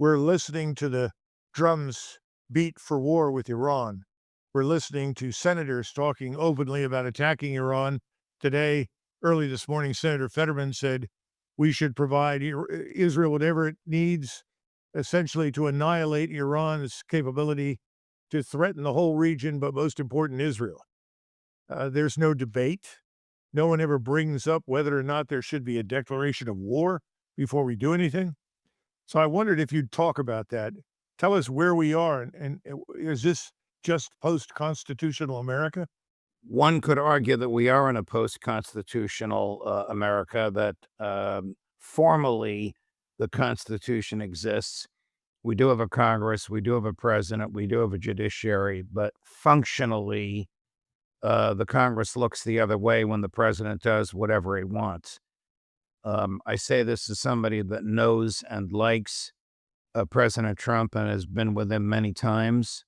We're listening to the drums beat for war with Iran. We're listening to senators talking openly about attacking Iran. Today, early this morning, Senator Fetterman said we should provide Israel whatever it needs, essentially to annihilate Iran's capability to threaten the whole region, but most important, Israel. There's no debate. No one ever brings up whether or not there should be a declaration of war before we do anything. So I wondered if you'd talk about that. Tell us where we are, and is this just post-constitutional America? One could argue that we are in a post-constitutional America, that formally the Constitution exists. We do have a Congress, we do have a president, we do have a judiciary, but functionally, the Congress looks the other way when the president does whatever he wants. I say this as somebody that knows and likes President Trump and has been with him many times.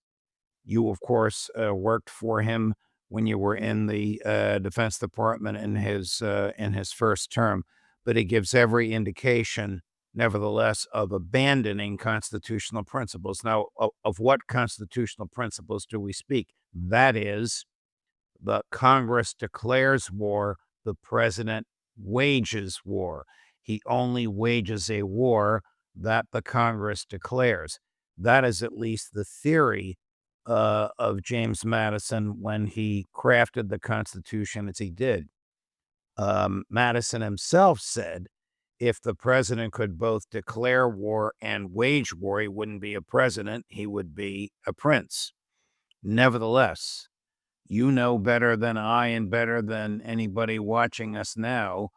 You, of course, worked for him when you were in the Defense Department in his first term, but it gives every indication, nevertheless, of abandoning constitutional principles. Now, of what constitutional principles do we speak? That is, the Congress declares war, the president wages war. He only wages a war that the Congress declares. That is at least the theory of James Madison when he crafted the Constitution as he did. Madison himself said if the president could both declare war and wage war, he wouldn't be a president, he would be a prince. Nevertheless, you know better than I and better than anybody watching us now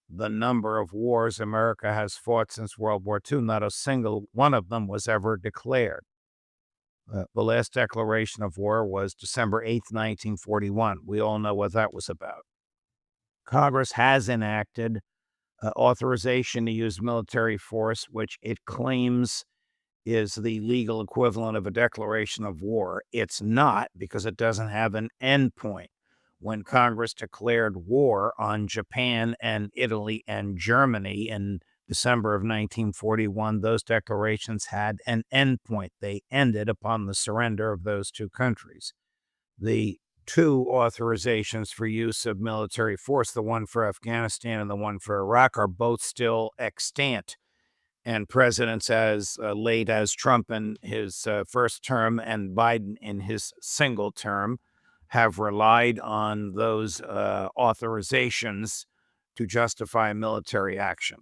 the number of wars America has fought since World War II. Not a single one of them was ever declared. The last declaration of war was December 8th, 1941. We all know what that was about. Congress has enacted authorization to use military force, which it claims is the legal equivalent of a declaration of war. It's not, because it doesn't have an endpoint. When Congress declared war on Japan and Italy and Germany in December of 1941, those declarations had an endpoint. They ended upon the surrender of those two countries. The two authorizations for use of military force, the one for Afghanistan and the one for Iraq, are both still extant. And presidents as late as Trump in his first term and Biden in his single term have relied on those authorizations to justify military action.